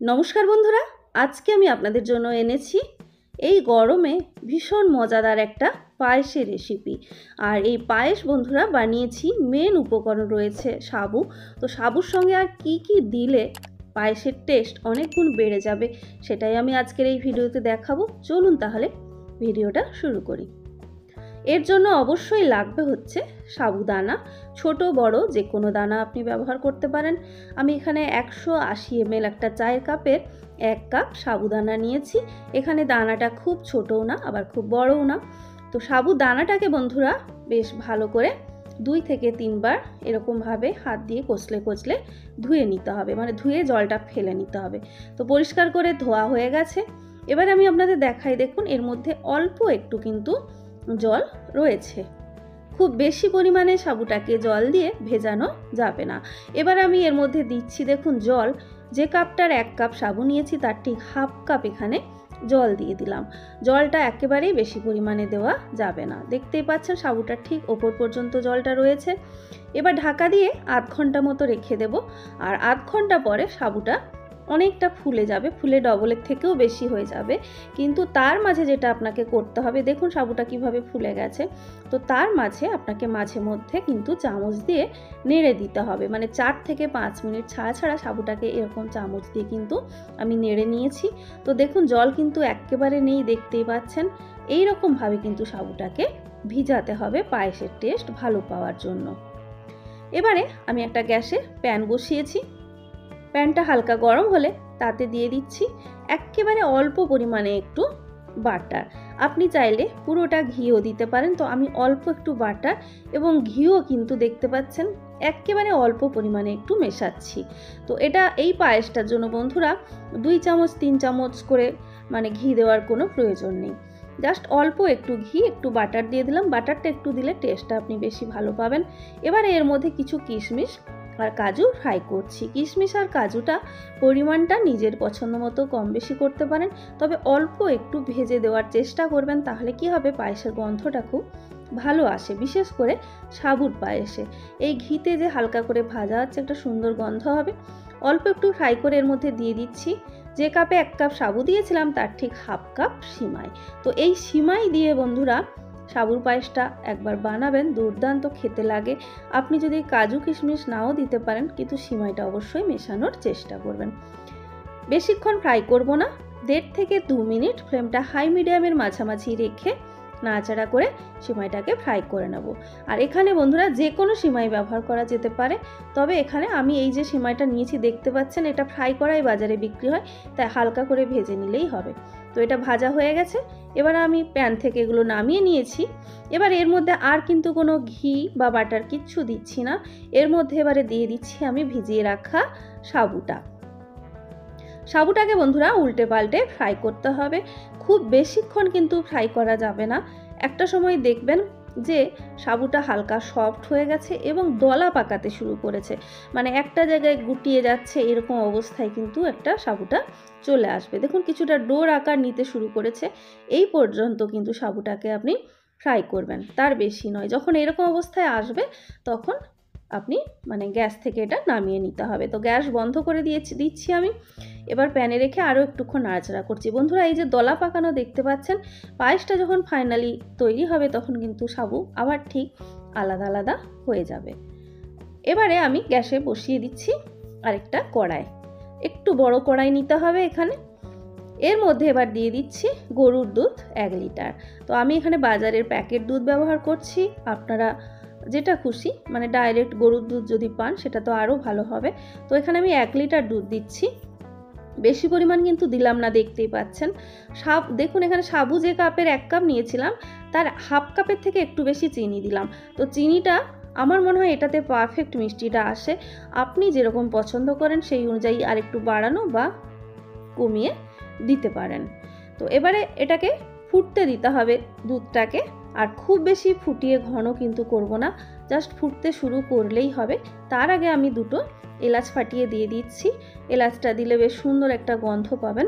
নমস্কার বন্ধুরা, আজকে আমি আপনাদের জন্য এনেছি এই গরমে ভীষণ মজাদার একটা পায়েসের রেসিপি। আর এই পায়েস বন্ধুরা বানিয়েছি, মেন উপকরণ রয়েছে সাবু। তো সাবুর সঙ্গে আর কি কি দিলে পায়েসের টেস্ট অনেক গুণ বেড়ে যাবে সেটাই আমি আজকের এই ভিডিওতে দেখাবো। চলুন তাহলে ভিডিওটা শুরু করি। এর জন্য অবশ্যই লাগবে হচ্ছে সাবুদানা, ছোট বড় যে কোনো দানা আপনি ব্যবহার করতে পারেন। আমি এখানে 180 ml একটা চায়ের কাপের 1 কাপ সাবুদানা নিয়েছি। এখানে দানাটা খুব ছোটও না আবার খুব বড়ও না। তো সাবুদানাটাকে বন্ধুরা বেশ ভালো করে 2 থেকে 3 বার এরকমভাবে হাত দিয়ে কচলে কচলে ধুয়ে নিতে হবে, মানে ধুয়ে জলটা ফেলে নিতে হবে। তো পরিষ্কার করে ধোয়া হয়ে গেছে। এবার আমি আপনাদের দেখাই, দেখুন এর মধ্যে অল্প একটু কিন্তু জল রয়েছে। খুব বেশি পরিমাণে সাবুটাকে জল দিয়ে ভেজানো যাবে না। এবার আমি এর মধ্যে দিচ্ছি, দেখুন জল, যে কাপটার 1 কাপ সাবু নিয়েছি তার ঠিক হাফ কাপ এখানে জল দিয়ে দিলাম। জলটা একেবারেই বেশি পরিমাণে দেওয়া যাবে না। দেখতেই পাচ্ছেন সাবুটার ঠিক ওপর পর্যন্ত জলটা রয়েছে। এবার ঢাকা দিয়ে আধ ঘন্টা মতো রেখে দেব। আর আধ ঘন্টা পরে সাবুটা অনেকটা ফুলে যাবে, ফুলে ডবলের থেকেও বেশি হয়ে যাবে। কিন্তু তার মাঝে যেটা আপনাকে করতে হবে, দেখুন সাবুটা কিভাবে ফুলে গেছে। তো তার মাঝে আপনাকে মাঝে মধ্যে কিন্তু চামচ দিয়ে নেড়ে দিতে হবে, মানে 4 থেকে 5 মিনিট ছাড়া ছাড়া সাবুটাকে এরকম চামচ দিয়ে কিন্তু আমি নেড়ে নিয়েছি। তো দেখুন জল কিন্তু একেবারে নেই, দেখতেই পাচ্ছেন। এই রকমভাবে কিন্তু সাবুটাকে ভিজাতে হবে পায়েসের টেস্ট ভালো পাওয়ার জন্য। এবারে আমি একটা গ্যাসে প্যান বসিয়েছি। প্যানটা হালকা গরম হলে তাতে দিয়ে দিচ্ছি একেবারে অল্প পরিমাণে একটু বাটার। আপনি চাইলে পুরোটা ঘিও দিতে পারেন। তো আমি অল্প একটু বাটার এবং ঘিও কিন্তু দেখতে পাচ্ছেন একেবারে অল্প পরিমাণে একটু মেশাচ্ছি। তো এটা এই পায়েসটার জন্য বন্ধুরা 2 চামচ 3 চামচ করে মানে ঘি দেওয়ার কোনো প্রয়োজন নেই। জাস্ট অল্প একটু ঘি একটু বাটার দিয়ে দিলাম। বাটারটা একটু দিলে টেস্টটা আপনি বেশি ভালো পাবেন। এবারে এর মধ্যে কিছু কিশমিশ আর কাজু ফ্রাই করছি। কিশমিশ আর কাজুটা পরিমাণটা নিজের পছন্দ মতো কম বেশি করতে পারেন, তবে অল্প একটু ভেজে দেওয়ার চেষ্টা করবেন। তাহলে কি হবে, পায়েসের গন্ধটা খুব ভালো আসে, বিশেষ করে সাবুর পায়েসে। এই ঘিতে যে হালকা করে ভাজা হচ্ছে একটা সুন্দর গন্ধ হবে। অল্প একটু ফ্রাই করে এর মধ্যে দিয়ে দিচ্ছি যে কাপে 1 কাপ সাবু দিয়েছিলাম তার ঠিক হাফ কাপ সিমাই। তো এই সিমাই দিয়ে বন্ধুরা সাবুর পায়েসটা একবার বানাবেন, দুর্দান্ত খেতে লাগে। আপনি যদি কাজু কিশমিশ নাও দিতে পারেন, কিন্তু সিমাইটা অবশ্যই মেশানোর চেষ্টা করবেন। বেশিক্ষণ ফ্রাই করব না, 1.5 থেকে 2 মিনিট ফ্লেমটা হাই মিডিয়ামের মাঝামাঝি রেখে নাড়াচাড়া করে সিমাইটাকে ফ্রাই করে নেব। আর এখানে বন্ধুরা যে কোনো সিমাই ব্যবহার করা যেতে পারে, তবে এখানে আমি এই যে সিমাইটা নিয়েছি দেখতে পাচ্ছেন এটা ফ্রাই করাই বাজারে বিক্রি হয়, তাই হালকা করে ভেজে নিলেই হবে। তো এটা ভাজা হয়ে গেছে। এবার আমি প্যান থেকে এগুলো নামিয়ে নিয়েছি। এবার এর মধ্যে আর কিন্তু কোনো ঘি বা বাটার কিচ্ছু দিচ্ছি না। এর মধ্যে এবারে দিয়ে দিচ্ছি আমি ভিজিয়ে রাখা সাবুটা। সাবুটাকে বন্ধুরা উল্টে পাল্টে ফ্রাই করতে হবে। খুব বেশিক্ষণ কিন্তু ফ্রাই করা যাবে না। একটা সময় দেখবেন যে সাবুটা হালকা সফট হয়ে গেছে এবং দলা পাকাতে শুরু করেছে, মানে একটা জায়গায় গুটিয়ে যাচ্ছে, এরকম অবস্থায় কিন্তু একটা সাবুটা চলে আসবে। দেখুন কিছুটা ডোর আকার নিতে শুরু করেছে। এই পর্যন্ত কিন্তু সাবুটাকে আপনি ফ্রাই করবেন, তার বেশি নয়। যখন এরকম অবস্থায় আসবে তখন আপনি মানে গ্যাস থেকে এটা নামিয়ে নিতে হবে। তো গ্যাস বন্ধ করে দিচ্ছি আমি। এবার প্যানে রেখে আরও একটুক্ষণ নাড়াচাড়া করছি। বন্ধুরা এই যে দলা পাকানো দেখতে পাচ্ছেন, পায়েসটা যখন ফাইনালি তৈরি হবে তখন কিন্তু সাবু আবার ঠিক আলাদা আলাদা হয়ে যাবে। এবারে আমি গ্যাসে বসিয়ে দিচ্ছি আরেকটা কড়াই। একটু বড় কড়াই নিতে হবে এখানে। এর মধ্যে এবার দিয়ে দিচ্ছি গরুর দুধ 1 লিটার। তো আমি এখানে বাজারের প্যাকেট দুধ ব্যবহার করছি। আপনারা যেটা খুশি, মানে ডাইরেক্ট গরুর দুধ যদি পান সেটা তো আরও ভালো হবে। তো এখানে আমি 1 লিটার দুধ দিচ্ছি। বেশি পরিমাণ কিন্তু দিলাম না, দেখতেই পাচ্ছেন। দেখুন এখানে সাবু যে কাপের 1 কাপ নিয়েছিলাম তার হাফ কাপের থেকে একটু বেশি চিনি দিলাম। তো চিনিটা আমার মনে হয় এটাতে পারফেক্ট মিষ্টিটা আসে। আপনি যেরকম পছন্দ করেন সেই অনুযায়ী আর একটু বাড়ানো বা কমিয়ে দিতে পারেন। তো এবারে এটাকে ফুটতে দিতে হবে দুধটাকে। আর খুব বেশি ফুটিয়ে ঘন কিন্তু করব না, জাস্ট ফুটতে শুরু করলেই হবে। তার আগে আমি 2টো এলাচ ফাটিয়ে দিয়ে দিচ্ছি। এলাচটা দিলে বেশ সুন্দর একটা গন্ধ পাবেন।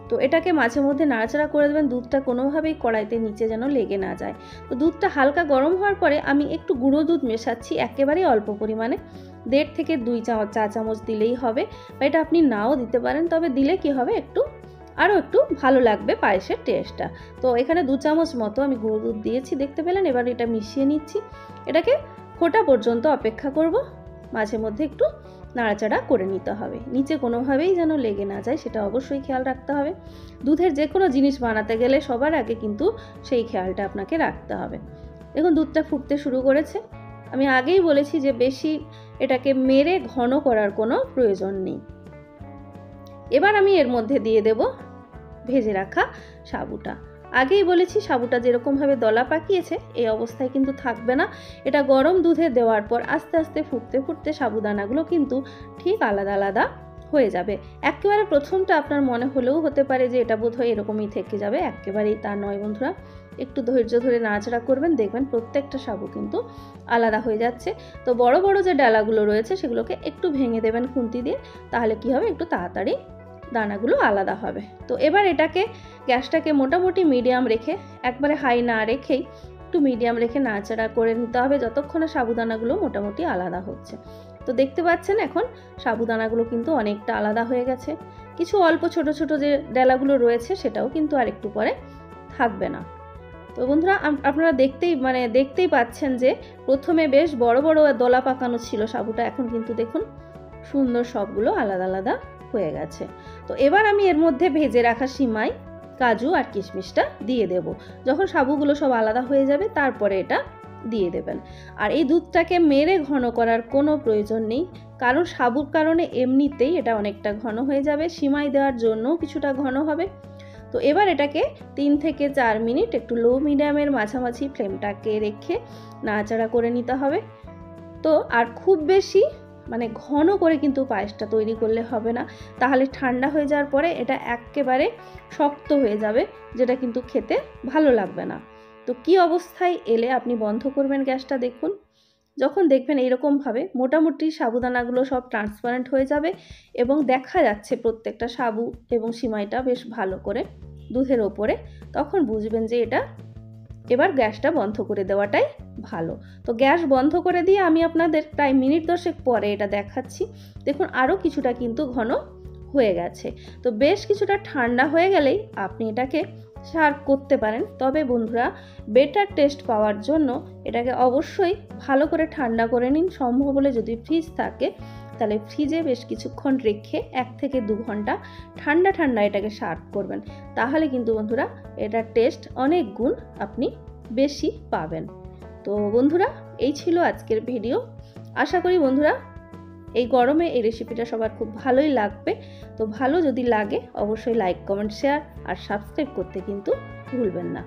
তো এটাকে মাঝে মধ্যে নাড়াচাড়া করে দেবেন, দুধটা কোনোভাবেই কড়াইতে নিচে যেন লেগে না যায়। তো দুধটা হালকা গরম হওয়ার পরে আমি একটু গুঁড়ো দুধ মেশাচ্ছি, একেবারেই অল্প পরিমাণে। 1.5 থেকে 2 চা চামচ দিলেই হবে, বা এটা আপনি নাও দিতে পারেন, তবে দিলে কি হবে আরও একটু ভালো লাগবে পায়েসের টেস্টটা। তো এখানে 2 চামচ মতো আমি গুঁড়ো দুধ দিয়েছি, দেখতে পেলেন। এবার এটা মিশিয়ে নিচ্ছি, এটাকে ফোটা পর্যন্ত অপেক্ষা করব। মাঝে মধ্যে একটু নাড়াচাড়া করে নিতে হবে, নিচে কোনোভাবেই যেন লেগে না যায় সেটা অবশ্যই খেয়াল রাখতে হবে। দুধের যে কোনো জিনিস বানাতে গেলে সবার আগে কিন্তু সেই খেয়ালটা আপনাকে রাখতে হবে। দেখুন দুধটা ফুটতে শুরু করেছে। আমি আগেই বলেছি যে বেশি এটাকে মেরে ঘন করার কোনো প্রয়োজন নেই। এবার আমি এর মধ্যে দিয়ে দেব ভেজে রাখা সাবুটা। আগেই বলেছি সাবুটা যেরকমভাবে দলা পাকিয়েছে এই অবস্থায় কিন্তু থাকবে না। এটা গরম দুধে দেওয়ার পর আস্তে আস্তে ফুটতে ফুটতে সাবুদানাগুলো কিন্তু ঠিক আলাদা আলাদা হয়ে যাবে। একেবারে প্রথমটা আপনার মনে হলেও হতে পারে যে এটা বোধহয় এরকমই থেকে যাবে, একেবারেই তা নয় বন্ধুরা। একটু ধৈর্য ধরে নাড়াচাড়া করবেন, দেখবেন প্রত্যেকটা সাবু কিন্তু আলাদা হয়ে যাচ্ছে। তো বড় বড় যে ডালাগুলো রয়েছে সেগুলোকে একটু ভেঙে দেবেন খুন্তি দিয়ে, তাহলে কি হবে একটু তাড়াতাড়ি দানাগুলো আলাদা হবে। তো এবার এটাকে গ্যাসটাকে মোটামুটি মিডিয়াম রেখে, একবারে হাই না রেখেই একটু মিডিয়াম রেখে নাড়াচাড়া করে নিতে হবে যতক্ষণ না সাবুদানাগুলো মোটামুটি আলাদা হচ্ছে। তো দেখতে পাচ্ছেন এখন সাবুদানাগুলো কিন্তু অনেকটা আলাদা হয়ে গেছে। কিছু অল্প ছোট ছোট যে ডালাগুলো রয়েছে সেটাও কিন্তু আর একটু পরে থাকবে না। তো বন্ধুরা আপনারা দেখতেই পাচ্ছেন যে প্রথমে বেশ বড় বড় দলা পাকানো ছিল সাবুটা, এখন কিন্তু দেখুন সুন্দর সবগুলো আলাদা আলাদা হয়ে গেছে। তো এবার আমি এর মধ্যে ভেজে রাখা সিমাই, কাজু আর কিশমিশটা দিয়ে দেব। যখন সাবুগুলো সব আলাদা হয়ে যাবে তারপরে এটা দিয়ে দেবেন। আর এই দুধটাকে মেরে ঘন করার কোনো প্রয়োজন নেই, কারণ সাবুর কারণে এমনিতেই এটা অনেকটা ঘন হয়ে যাবে, সিমাই দেওয়ার জন্যও কিছুটা ঘন হবে। তো এবার এটাকে 3 থেকে 4 মিনিট একটু লো মিডিয়ামের মাঝামাঝি ফ্লেমটাকে রেখে নাড়াচাড়া করে নিতে হবে। তো আর খুব বেশি ঘন করে কিন্তু পায়েসটা তৈরি করলে হবে না, তাহলে ঠান্ডা হয়ে যাওয়ার পরে এটা একেবারে শক্ত হয়ে যাবে, যেটা কিন্তু খেতে ভালো লাগবে না। তো কি অবস্থায় এলে আপনি বন্ধ করবেন গ্যাসটা, দেখুন যখন দেখবেন এইরকমভাবে মোটামুটি সাবুদানাগুলো সব ট্রান্সপারেন্ট হয়ে যাবে এবং দেখা যাচ্ছে প্রত্যেকটা সাবু এবং সিমাইটা বেশ ভালো করে দুধের ওপরে, তখন বুঝবেন যে এটা এবার গ্যাসটা বন্ধ করে দেওয়াটাই ভালো। তো গ্যাস বন্ধ করে দিয়ে আমি আপনাদের প্রায় মিনিট 10 পরে এটা দেখাচ্ছি। দেখুন আরও কিছুটা কিন্তু ঘন হয়ে গেছে। তো বেশ কিছুটা ঠান্ডা হয়ে গেলেই আপনি এটাকে সার্ভ করতে পারেন। তবে বন্ধুরা বেটার টেস্ট পাওয়ার জন্য এটাকে অবশ্যই ভালো করে ঠান্ডা করে নিন। সম্ভব হলে যদি ফ্রিজ থাকে তাহলে ফ্রিজে বেশ কিছুক্ষণ রেখে 1 থেকে 2 ঘন্টা ঠান্ডা ঠান্ডা এটাকে সার্ভ করবেন, তাহলে কিন্তু বন্ধুরা এটার টেস্ট অনেক গুণ আপনি বেশি পাবেন। তো বন্ধুরা এই ছিল আজকের ভিডিও। আশা করি বন্ধুরা এই গরমে এই রেসিপিটা সবার খুব ভালোই লাগবে। তো ভালো যদি লাগে অবশ্যই লাইক, কমেন্ট, শেয়ার আর সাবস্ক্রাইব করতে কিন্তু ভুলবেন না।